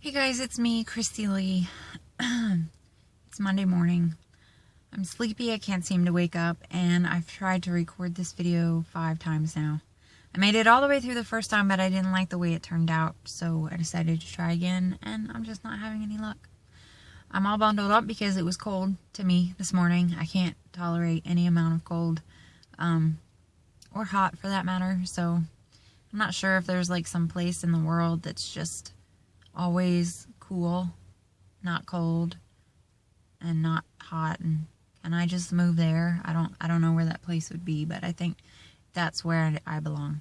Hey guys, it's me, Christy Lee. It's Monday morning. I'm sleepy, I can't seem to wake up, and I've tried to record this video 5 times now. I made it all the way through the first time, but I didn't like the way it turned out, so I decided to try again, and I'm just not having any luck. I'm all bundled up because it was cold to me this morning. I can't tolerate any amount of cold, or hot for that matter, so I'm not sure if there's like some place in the world that's just always cool, not cold, and not hot, and can I just move there? I don't know where that place would be, but I think that's where I belong.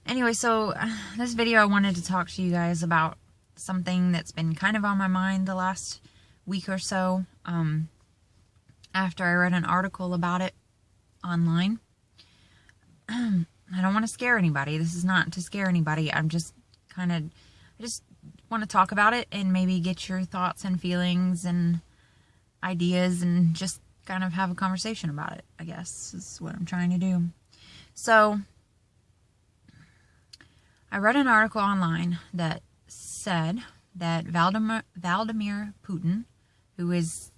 Anyway, so this video I wanted to talk to you guys about something that's been kind of on my mind the last week or so, after I read an article about it online. I don't want to scare anybody. This is not to scare anybody. I just want to talk about it and maybe get your thoughts and feelings and ideas and just kind of have a conversation about it, I guess, is what I'm trying to do. So, I read an article online that said that Valdamir Putin, who is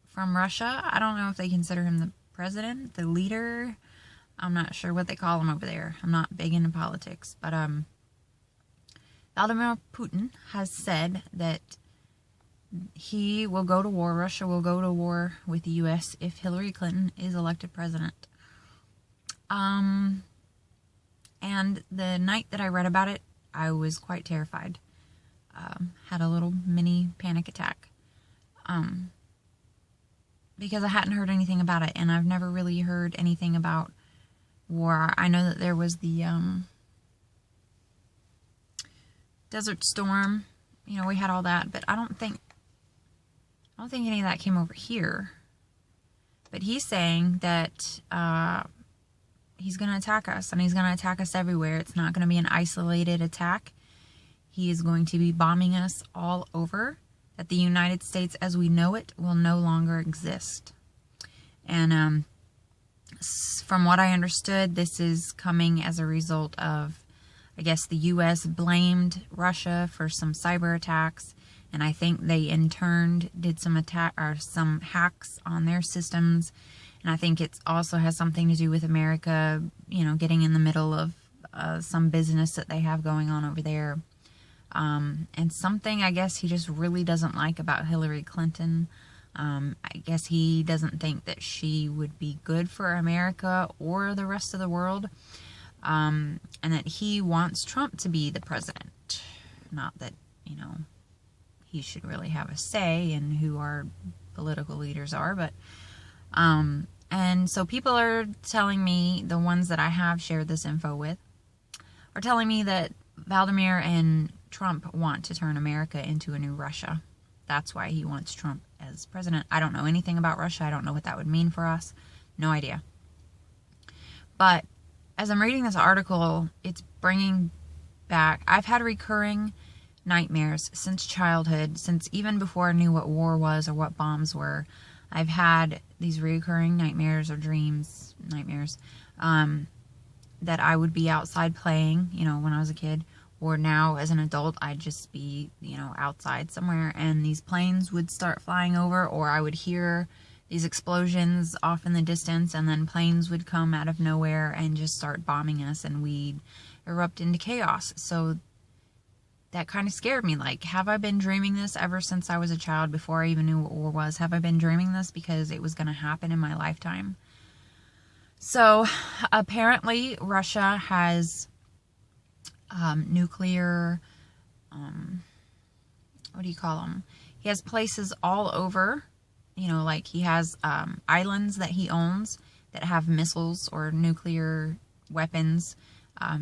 from Russia, I don't know if they consider him the president, the leader, I'm not sure what they call him over there. I'm not big into politics, but Valdamir Putin has said that he will go to war, Russia will go to war with the U.S. if Hillary Clinton is elected president. And the night that I read about it, I was quite terrified. Had a little mini panic attack. Because I hadn't heard anything about it, and I've never really heard anything about war. I know that there was the Desert Storm, you know, we had all that, but I don't think any of that came over here. But he's saying that he's going to attack us, and he's going to attack us everywhere. It's not going to be an isolated attack. He is going to be bombing us all over, that the United States as we know it will no longer exist. And from what I understood, this is coming as a result of, I guess, the U.S. blamed Russia for some cyber attacks, and I think they in turn did some hacks on their systems, and I think it also has something to do with America, you know, getting in the middle of some business that they have going on over there, and something I guess he just really doesn't like about Hillary Clinton. I guess he doesn't think that she would be good for America or the rest of the world. And that he wants Trump to be the president. Not that, you know, he should really have a say in who our political leaders are, but, and so people are telling me, the ones that I have shared this info with, are telling me that Valdamir and Trump want to turn America into a new Russia. That's why he wants Trump as president. I don't know anything about Russia. I don't know what that would mean for us. No idea. But as I'm reading this article, it's bringing back, I've had recurring nightmares since childhood, since even before I knew what war was or what bombs were. I've had these recurring nightmares or nightmares, that I would be outside playing, you know, when I was a kid, or now as an adult, I'd just be, you know, outside somewhere, and these planes would start flying over, or I would hear these explosions off in the distance, and then planes would come out of nowhere and just start bombing us, and we'd erupt into chaos. So that kind of scared me. Like, have I been dreaming this ever since I was a child, before I even knew what war was? Have I been dreaming this because it was going to happen in my lifetime? So apparently Russia has nuclear, what do you call them? He has places all over. You know, like he has islands that he owns that have missiles or nuclear weapons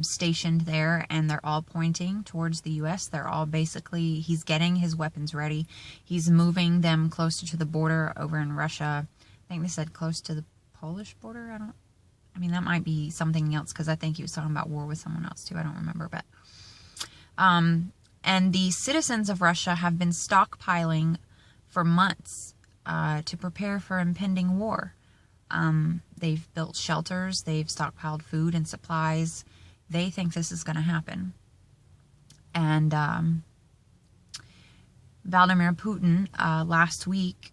stationed there, and they're all pointing towards the U.S. They're all basically, he's getting his weapons ready. He's moving them closer to the border over in Russia. I think they said close to the Polish border. I mean, that might be something else, because I think he was talking about war with someone else too. I don't remember, but and the citizens of Russia have been stockpiling for months to prepare for impending war. They've built shelters, they've stockpiled food and supplies. They think this is going to happen. And Valdamir Putin last week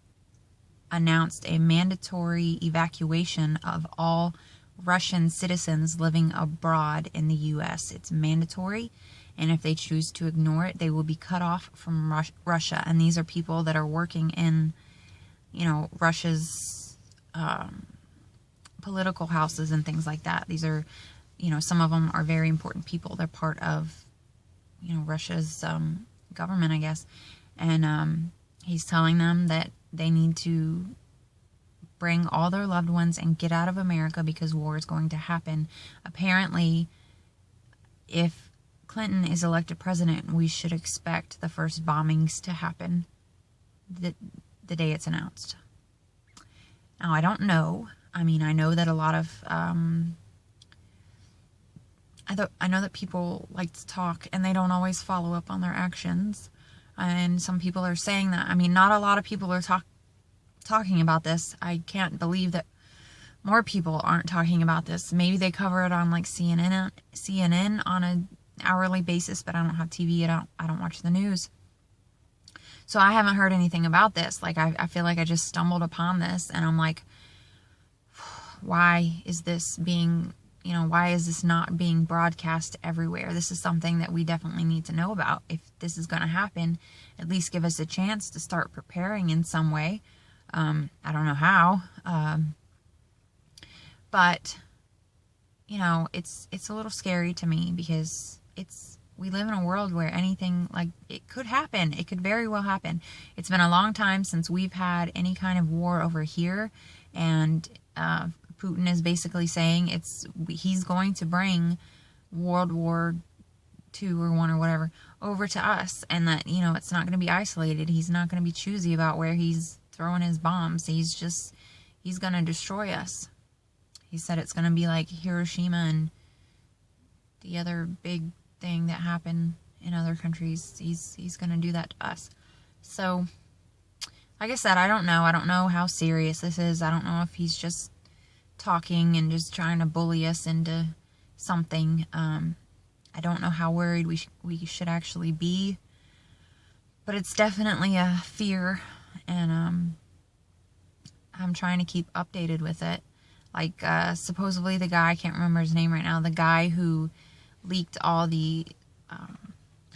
announced a mandatory evacuation of all Russian citizens living abroad in the U.S. It's mandatory, and if they choose to ignore it, they will be cut off from Russia. And these are people that are working in, Russia's political houses and things like that. These are, some of them are very important people. They're part of, Russia's government, I guess. And he's telling them that they need to bring all their loved ones and get out of America because war is going to happen. Apparently, if Clinton is elected president, we should expect the first bombings to happen the day it's announced. Now, I don't know. I mean, I know that a lot of, I know that people like to talk and they don't always follow up on their actions. And some people are saying that. I mean, not a lot of people are talking about this. I can't believe that more people aren't talking about this. Maybe they cover it on like CNN on an hourly basis, but I don't have TV. I don't watch the news. So I haven't heard anything about this. Like, I feel like I just stumbled upon this and I'm like, why is this why is this not being broadcast everywhere? This is something that we definitely need to know about. If this is going to happen, at least give us a chance to start preparing in some way. I don't know how. But, it's a little scary to me because we live in a world where anything, like, it could happen. It could very well happen. It's been a long time since we've had any kind of war over here, and Putin is basically saying he's going to bring World War II or 1 or whatever over to us, and that, it's not going to be isolated. He's not going to be choosy about where he's throwing his bombs. He's going to destroy us. He said it's going to be like Hiroshima and the other big thing that happened in other countries. He's going to do that to us. So, like I said, I don't know. I don't know how serious this is. I don't know if he's just talking and just trying to bully us into something. I don't know how worried we should actually be, but it's definitely a fear, and I'm trying to keep updated with it. Like, supposedly the guy, I can't remember his name right now, the guy who leaked all the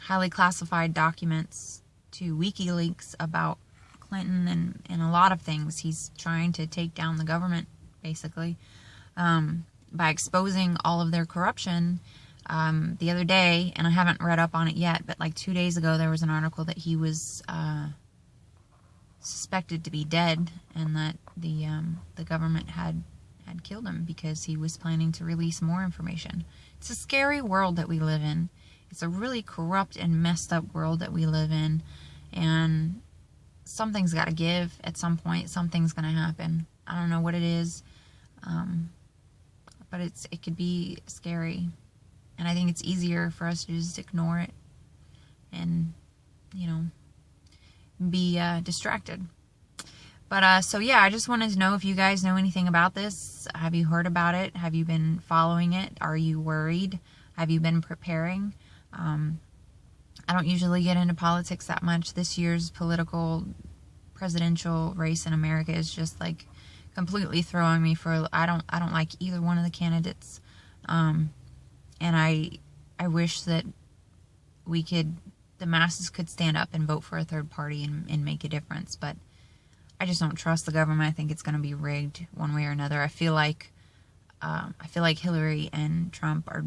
highly classified documents to WikiLeaks about Clinton and a lot of things. He's trying to take down the government, basically, by exposing all of their corruption. The other day, and I haven't read up on it yet, but like 2 days ago, there was an article that he was suspected to be dead, and that the government had killed him because he was planning to release more information. It's a scary world that we live in. It's a really corrupt and messed up world that we live in, and something's got to give at some point. Something's going to happen. I don't know what it is, but it could be scary, and I think it's easier for us to just ignore it and, be distracted. But, so yeah, I just wanted to know if you guys know anything about this. Have you heard about it? Have you been following it? Are you worried? Have you been preparing? I don't usually get into politics that much. This year's presidential race in America is just like completely throwing me for, I don't like either one of the candidates. And I wish that the masses could stand up and vote for a third party and make a difference, but I just don't trust the government. I think it's going to be rigged one way or another. I feel like Hillary and Trump are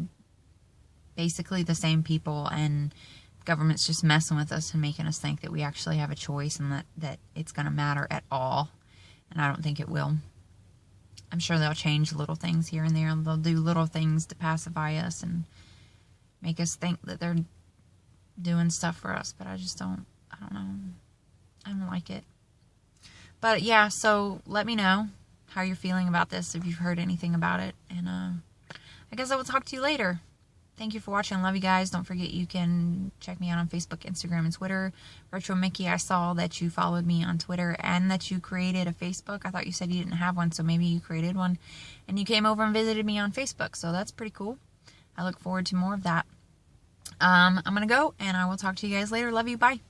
basically the same people, and the government's just messing with us and making us think that we actually have a choice and that it's going to matter at all. And I don't think it will. I'm sure they'll change little things here and there, and they'll do little things to pacify us and make us think that they're doing stuff for us, but I don't know. I don't like it. But yeah, so let me know how you're feeling about this, if you've heard anything about it. And I guess I will talk to you later. Thank you for watching. Love you guys. Don't forget you can check me out on Facebook, Instagram, and Twitter. Retro Mickey, I saw that you followed me on Twitter and that you created a Facebook. I thought you said you didn't have one, so maybe you created one. And you came over and visited me on Facebook, so that's pretty cool. I look forward to more of that. I'm going to go, and I will talk to you guys later. Love you. Bye.